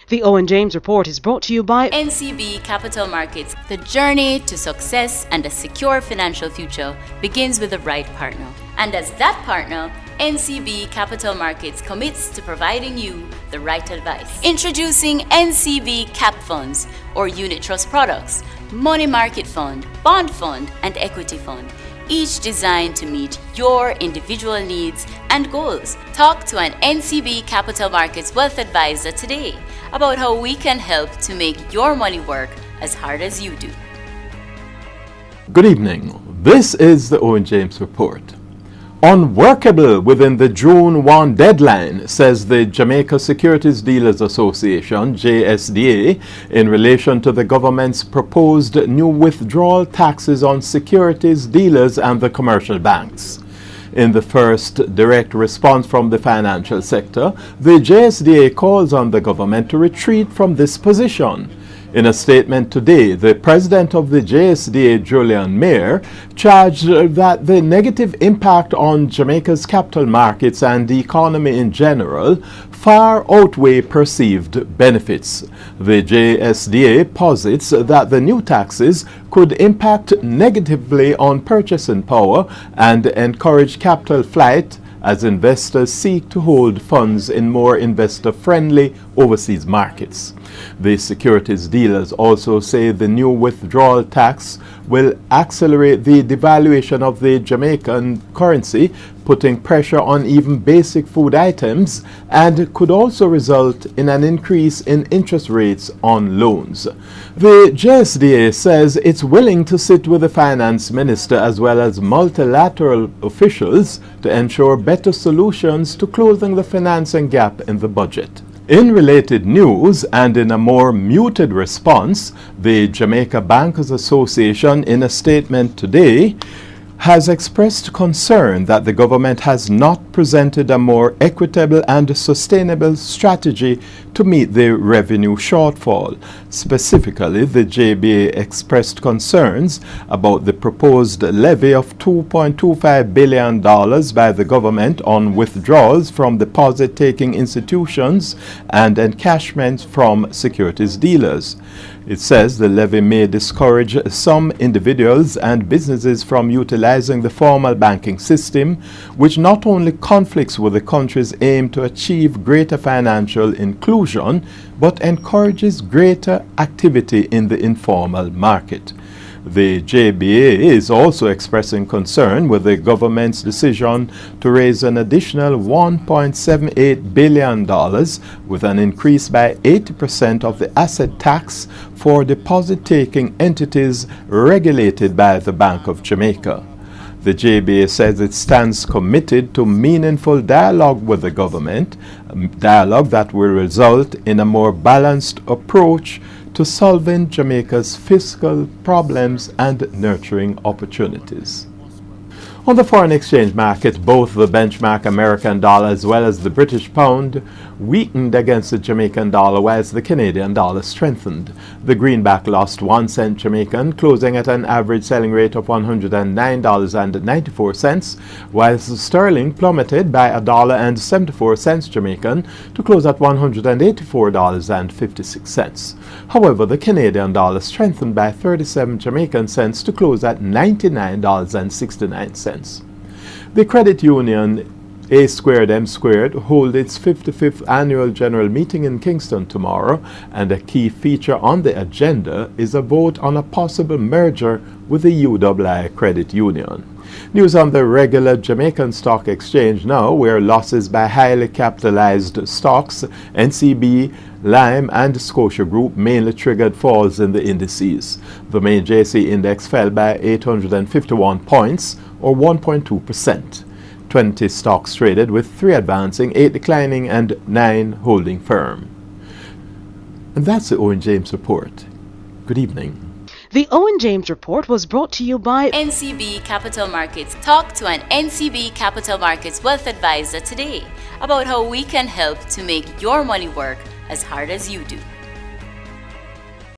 The Owen James Report is brought to you by NCB Capital Markets. The journey to success and a secure financial future begins with the right partner. And as that partner, NCB Capital Markets commits to providing you the right advice. Introducing NCB Cap Funds, or Unit Trust Products, Money Market Fund, Bond Fund, and Equity Fund, each designed to meet your individual needs and goals. Talk to an NCB Capital Markets Wealth Advisor today about how we can help to make your money work as hard as you do. Good evening. This is the Owen James Report. Unworkable within the June 1 deadline, says the Jamaica Securities Dealers Association, JSDA, in relation to the government's proposed new withdrawal taxes on securities dealers and the commercial banks. In the first direct response from the financial sector, the JSDA calls on the government to retreat from this position. In a statement today, the president of the JSDA, Julian Mayer, charged that the negative impact on Jamaica's capital markets and the economy in general far outweigh perceived benefits. The JSDA posits that the new taxes could impact negatively on purchasing power and encourage capital flight as investors seek to hold funds in more investor-friendly overseas markets. The securities dealers also say the new withdrawal tax will accelerate the devaluation of the Jamaican currency, putting pressure on even basic food items, and could also result in an increase in interest rates on loans. The JSDA says it's willing to sit with the finance minister as well as multilateral officials to ensure better solutions to closing the financing gap in the budget. In related news and in a more muted response, the Jamaica Bankers Association, in a statement today, has expressed concern that the government has not presented a more equitable and sustainable strategy to meet the revenue shortfall. Specifically, the JBA expressed concerns about the proposed levy of $2.25 billion by the government on withdrawals from deposit-taking institutions and encashments from securities dealers. It says the levy may discourage some individuals and businesses from utilizing the formal banking system, which not only conflicts with the country's aim to achieve greater financial inclusion, but encourages greater activity in the informal market. The JBA is also expressing concern with the government's decision to raise an additional $1.78 billion with an increase by 80% of the asset tax for deposit-taking entities regulated by the Bank of Jamaica. The JBA says it stands committed to meaningful dialogue with the government, dialogue that will result in a more balanced approach to solving Jamaica's fiscal problems and nurturing opportunities. On the foreign exchange market, both the benchmark American dollar as well as the British pound weakened against the Jamaican dollar, whilst the Canadian dollar strengthened. The greenback lost 1 cent Jamaican, closing at an average selling rate of $109.94, whilst the sterling plummeted by $1.74 Jamaican to close at $184.56. However, the Canadian dollar strengthened by 37 Jamaican cents to close at $99.69. The credit union A2M hold its 55th annual general meeting in Kingston tomorrow, and a key feature on the agenda is a vote on a possible merger with the UII Credit Union. News on the regular Jamaican Stock Exchange now, where losses by highly capitalized stocks, NCB, Lime and Scotia Group mainly triggered falls in the indices. The main JC index fell by 851 points, or 1.2%. 20 stocks traded, with 3 advancing, 8 declining and 9 holding firm. And that's the Owen James Report. Good evening. The Owen James Report was brought to you by NCB Capital Markets. Talk to an NCB Capital Markets Wealth Advisor today about how we can help to make your money work as hard as you do.